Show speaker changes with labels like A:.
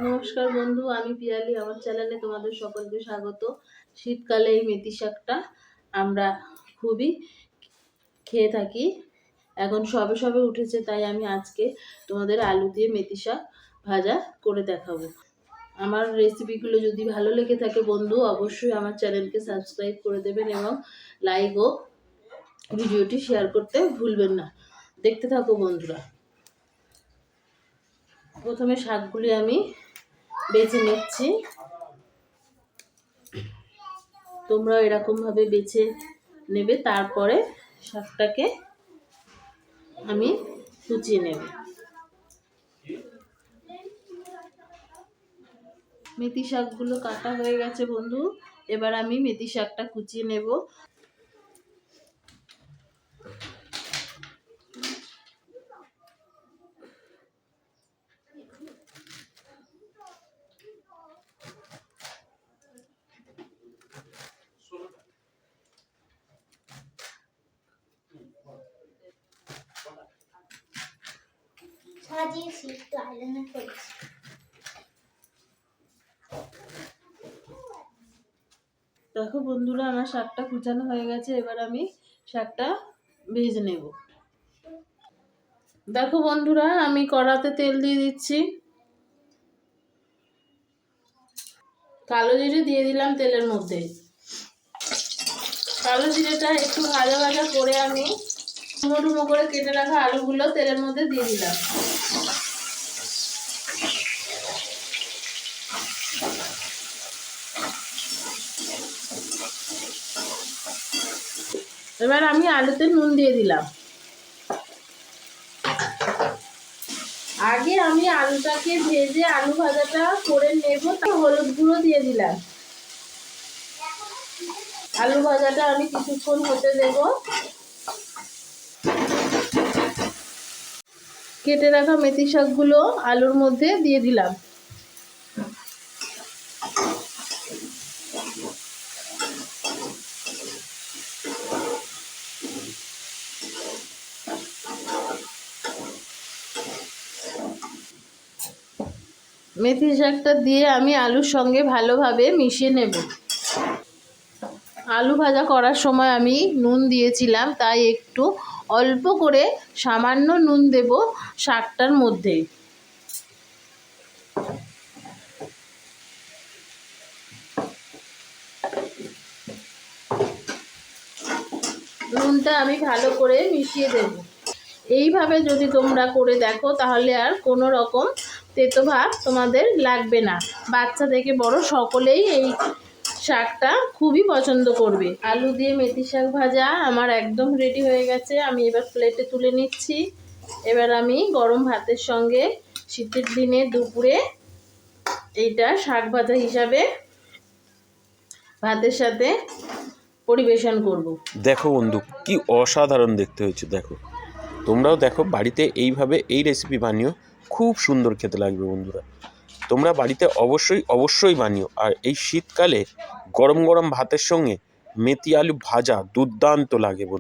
A: নমস্কার বন্ধু, আমি পিয়ালি। আমার চ্যানেলে তোমাদের সকলকে স্বাগত। শীতকালে এই মেথি শাকটা আমরা খুবই খেয়ে থাকি। এখন সবে সবে উঠেছে, তাই আমি আজকে তোমাদের আলু দিয়ে মেথি শাক ভাজা করে দেখাবো। আমার রেসিপিগুলো যদি ভালো লেগে থাকে বন্ধু, অবশ্যই আমার চ্যানেলকে সাবস্ক্রাইব করে দেবেন এবং লাইক ও ভিডিওটি শেয়ার করতে ভুলবেন না। দেখতে থাকো বন্ধুরা। প্রথমে শাকগুলি আমি বেছে নিচ্ছি। তোমরা এরকম ভাবে বেছে নেবে, তারপরে শাকটাকে আমি কুচিয়ে নেব। মেথি শাকগুলো কাটা হয়ে গেছে বন্ধু, এবার আমি মেথি শাকটা কুচিয়ে নেব। দেখো বন্ধুরা, আমার শাকটা কুচানো হয়ে গেছে, এবার আমি শাকটা ভেজে নেব। দেখো বন্ধুরা, আমি কড়াতে তেল দিয়ে দিচ্ছি। কালো জিরে দিয়ে দিলাম তেলের মধ্যে। কালো জিরেটা একটু ভাজা ভাজা করে আমি ডুমো ডুমো করে কেটে রাখা আলুগুলো তেলের মধ্যে দিয়ে দিলাম। এবার আমি আলুতে নুন দিয়ে দিলাম। আগে আমি আলুটাকে ভেজে আলু ভাজাটা করে নেব, তার হলুদ গুঁড়ো দিয়ে দিলাম। আলু ভাজাটা আমি কিছুক্ষণ হতে দেব। কেটে রাখা মেথি শাকগুলো আলুর মধ্যে দিয়ে দিলাম। মেথি শাকটা দিয়ে আমি আলুর সঙ্গে ভালোভাবে মিশিয়ে নেব। আলু ভাজা করার সময় আমি নুন দিয়েছিলাম, তাই একটু অল্প করে সামান্য নুন দেব শাকটার মধ্যে। নুনটা আমি ভালো করে মিশিয়ে দেব। এইভাবে যদি তোমরা করে দেখো, তাহলে আর কোনো রকম তেতো ভাব তোমাদের লাগবে না। বাচ্চা থেকে বড় সকলেই এই শাকটা খুবই পছন্দ করবে। আলু দিয়ে মেথি শাক ভাজা আমার একদম রেডি হয়ে গেছে। আমি এবার প্লেটে তুলে নিচ্ছি। এবার আমি গরম ভাতের সঙ্গে শীতের দিনে দুপুরে এইটা শাক ভাজা হিসাবে ভাতের সাথে পরিবেশন করব।
B: দেখো বন্ধু, কি অসাধারণ দেখতে হয়েছে। দেখো, তোমরাও দেখো, বাড়িতে এইভাবে এই রেসিপি বানিও, খুব সুন্দর খেতে লাগবে বন্ধুরা। তোমরা বাড়িতে অবশ্যই বানিও। আর এই শীতকালে গরম গরম ভাতের সঙ্গে মেথি আলু ভাজা দুর্দান্ত লাগে বন্ধু।